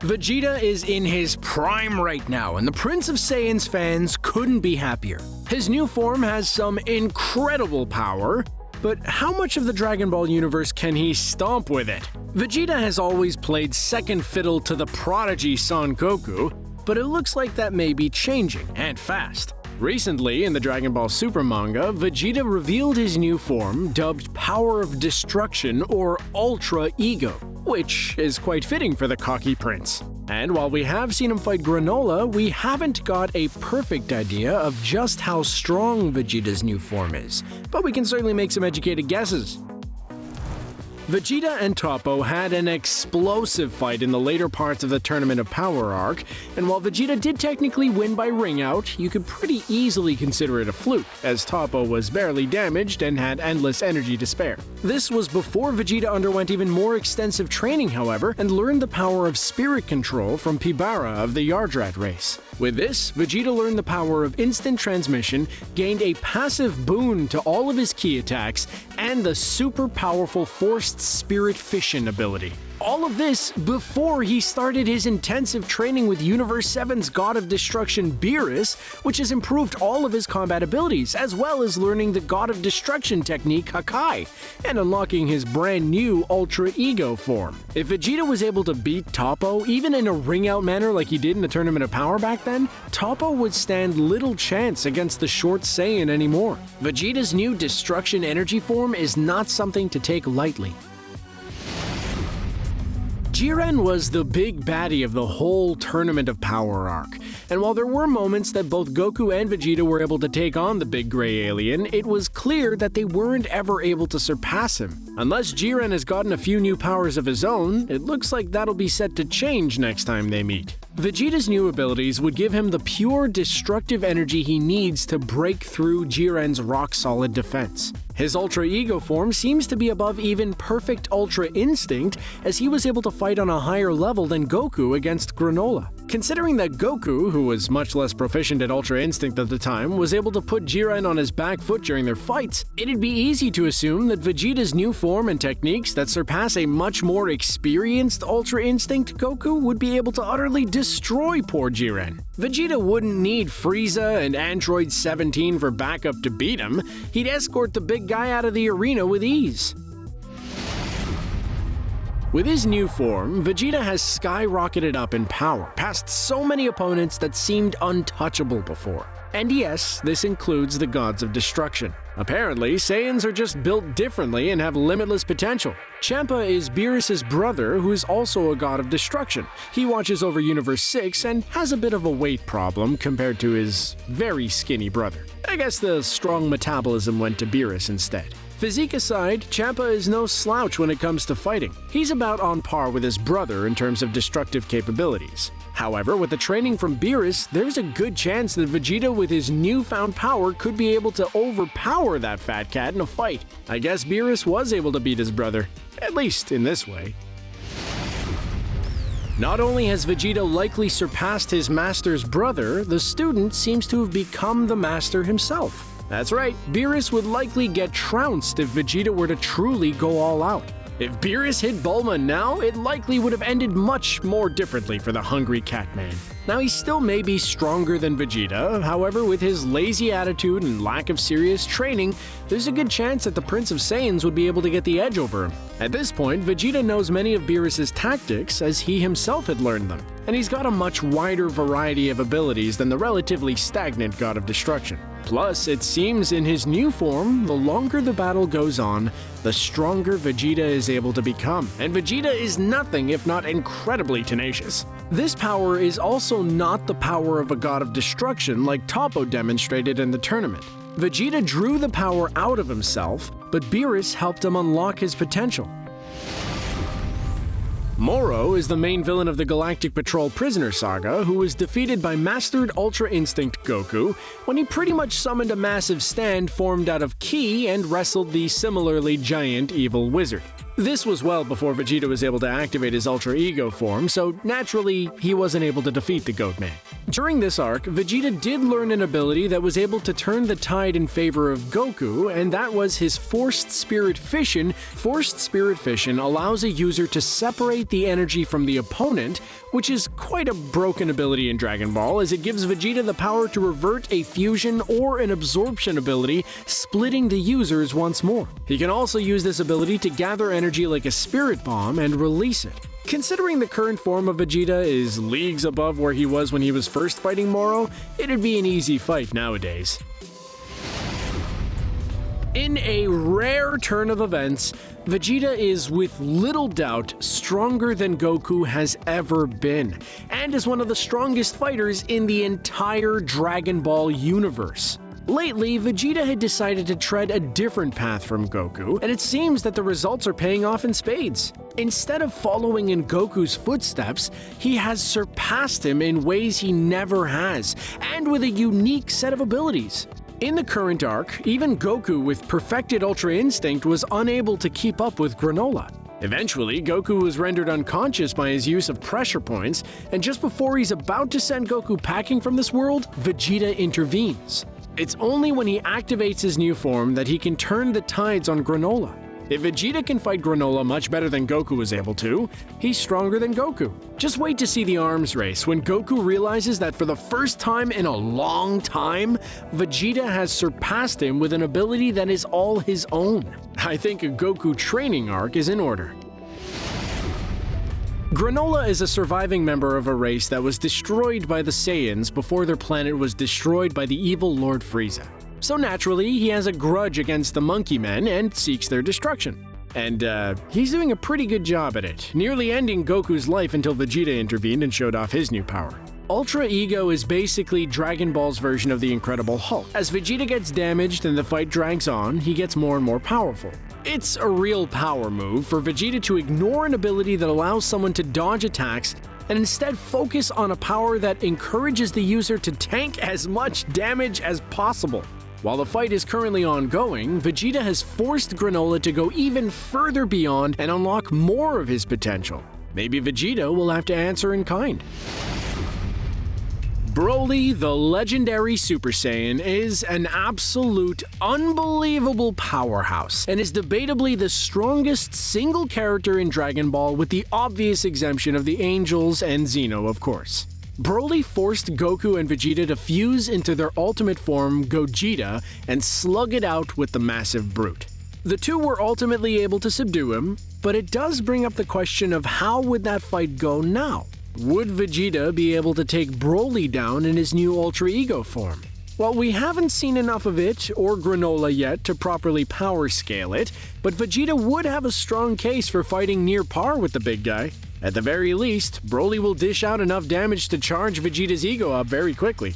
Vegeta is in his prime right now, and the Prince of Saiyans fans couldn't be happier. His new form has some incredible power, but how much of the Dragon Ball universe can he stomp with it? Vegeta has always played second fiddle to the prodigy Son Goku, but it looks like that may be changing, and fast. Recently, in the Dragon Ball Super manga, Vegeta revealed his new form, dubbed Power of Destruction or Ultra Ego, which is quite fitting for the cocky prince. And while we have seen him fight Granolah, we haven't got a perfect idea of just how strong Vegeta's new form is, but we can certainly make some educated guesses. Vegeta and Toppo had an explosive fight in the later parts of the Tournament of Power arc, and while Vegeta did technically win by ring out, you could pretty easily consider it a fluke, as Toppo was barely damaged and had endless energy to spare. This was before Vegeta underwent even more extensive training, however, and learned the power of spirit control from Pibara of the Yardrat race. With this, Vegeta learned the power of instant transmission, gained a passive boon to all of his ki attacks, and the super powerful forced spirit fission ability. All of this before he started his intensive training with Universe 7's God of Destruction Beerus, which has improved all of his combat abilities, as well as learning the God of Destruction technique Hakai, and unlocking his brand new Ultra Ego form. If Vegeta was able to beat Toppo, even in a ring-out manner like he did in the Tournament of Power back then, Toppo would stand little chance against the short Saiyan anymore. Vegeta's new Destruction energy form is not something to take lightly. Jiren was the big baddie of the whole Tournament of Power arc, and while there were moments that both Goku and Vegeta were able to take on the big gray alien, it was clear that they weren't ever able to surpass him. Unless Jiren has gotten a few new powers of his own, it looks like that'll be set to change next time they meet. Vegeta's new abilities would give him the pure destructive energy he needs to break through Jiren's rock-solid defense. His Ultra Ego form seems to be above even perfect Ultra Instinct, as he was able to fight on a higher level than Goku against Granolah. Considering that Goku, who was much less proficient at Ultra Instinct at the time, was able to put Jiren on his back foot during their fights, it'd be easy to assume that Vegeta's new form and techniques that surpass a much more experienced Ultra Instinct Goku would be able to utterly destroy poor Jiren. Vegeta wouldn't need Frieza and Android 17 for backup to beat him. He'd escort the big guy out of the arena with ease. With his new form, Vegeta has skyrocketed up in power, past so many opponents that seemed untouchable before. And yes, this includes the gods of destruction. Apparently, Saiyans are just built differently and have limitless potential. Champa is Beerus' brother, who is also a god of destruction. He watches over Universe 6 and has a bit of a weight problem compared to his very skinny brother. I guess the strong metabolism went to Beerus instead. Physique aside, Champa is no slouch when it comes to fighting. He's about on par with his brother in terms of destructive capabilities. However, with the training from Beerus, there's a good chance that Vegeta with his newfound power could be able to overpower that fat cat in a fight. I guess Beerus was able to beat his brother, at least in this way. Not only has Vegeta likely surpassed his master's brother, the student seems to have become the master himself. That's right, Beerus would likely get trounced if Vegeta were to truly go all out. If Beerus hit Bulma now, it likely would have ended much more differently for the hungry Catman. Now, he still may be stronger than Vegeta, however, with his lazy attitude and lack of serious training, there's a good chance that the Prince of Saiyans would be able to get the edge over him. At this point, Vegeta knows many of Beerus' tactics, as he himself had learned them, and he's got a much wider variety of abilities than the relatively stagnant God of Destruction. Plus, it seems in his new form, the longer the battle goes on, the stronger Vegeta is able to become, and Vegeta is nothing if not incredibly tenacious. This power is also not the power of a god of destruction like Toppo demonstrated in the tournament. Vegeta drew the power out of himself, but Beerus helped him unlock his potential. Moro is the main villain of the Galactic Patrol Prisoner Saga, who was defeated by Mastered Ultra Instinct Goku when he pretty much summoned a massive stand formed out of ki and wrestled the similarly giant evil wizard. This was well before Vegeta was able to activate his Ultra Ego form, so naturally, he wasn't able to defeat the Goat Man. During this arc, Vegeta did learn an ability that was able to turn the tide in favor of Goku, and that was his Forced Spirit Fission. Forced Spirit Fission allows a user to separate the energy from the opponent, which is quite a broken ability in Dragon Ball, as it gives Vegeta the power to revert a fusion or an absorption ability, splitting the users once more. He can also use this ability to gather energy like a spirit bomb and release it. Considering the current form of Vegeta is leagues above where he was when he was first fighting Moro, it'd be an easy fight nowadays. In a rare turn of events, Vegeta is with little doubt stronger than Goku has ever been, and is one of the strongest fighters in the entire Dragon Ball universe. Lately, Vegeta had decided to tread a different path from Goku, and it seems that the results are paying off in spades. Instead of following in Goku's footsteps, he has surpassed him in ways he never has, and with a unique set of abilities. In the current arc, even Goku with perfected Ultra Instinct was unable to keep up with Granolah. Eventually, Goku was rendered unconscious by his use of pressure points, and just before he's about to send Goku packing from this world, Vegeta intervenes. It's only when he activates his new form that he can turn the tides on Granolah. If Vegeta can fight Granolah much better than Goku was able to, he's stronger than Goku. Just wait to see the arms race when Goku realizes that for the first time in a long time, Vegeta has surpassed him with an ability that is all his own. I think a Goku training arc is in order. Granolah is a surviving member of a race that was destroyed by the Saiyans before their planet was destroyed by the evil Lord Frieza. So naturally, he has a grudge against the Monkey Men and seeks their destruction. And he's doing a pretty good job at it, nearly ending Goku's life until Vegeta intervened and showed off his new power. Ultra Ego is basically Dragon Ball's version of the Incredible Hulk. As Vegeta gets damaged and the fight drags on, he gets more and more powerful. It's a real power move for Vegeta to ignore an ability that allows someone to dodge attacks and instead focus on a power that encourages the user to tank as much damage as possible. While the fight is currently ongoing, Vegeta has forced Granolah to go even further beyond and unlock more of his potential. Maybe Vegeta will have to answer in kind. Broly, the legendary Super Saiyan, is an absolute unbelievable powerhouse and is debatably the strongest single character in Dragon Ball, with the obvious exemption of the Angels and Xeno, of course. Broly forced Goku and Vegeta to fuse into their ultimate form, Gogeta, and slug it out with the massive brute. The two were ultimately able to subdue him, but it does bring up the question of how would that fight go now? Would Vegeta be able to take Broly down in his new Ultra Ego form? Well, we haven't seen enough of it or Granolah yet to properly power scale it, but Vegeta would have a strong case for fighting near par with the big guy. At the very least, Broly will dish out enough damage to charge Vegeta's ego up very quickly.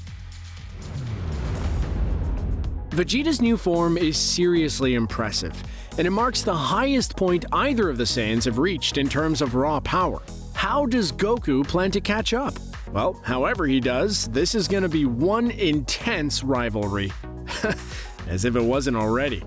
Vegeta's new form is seriously impressive, and it marks the highest point either of the Saiyans have reached in terms of raw power. How does Goku plan to catch up? Well, however he does, this is going to be one intense rivalry. As if it wasn't already.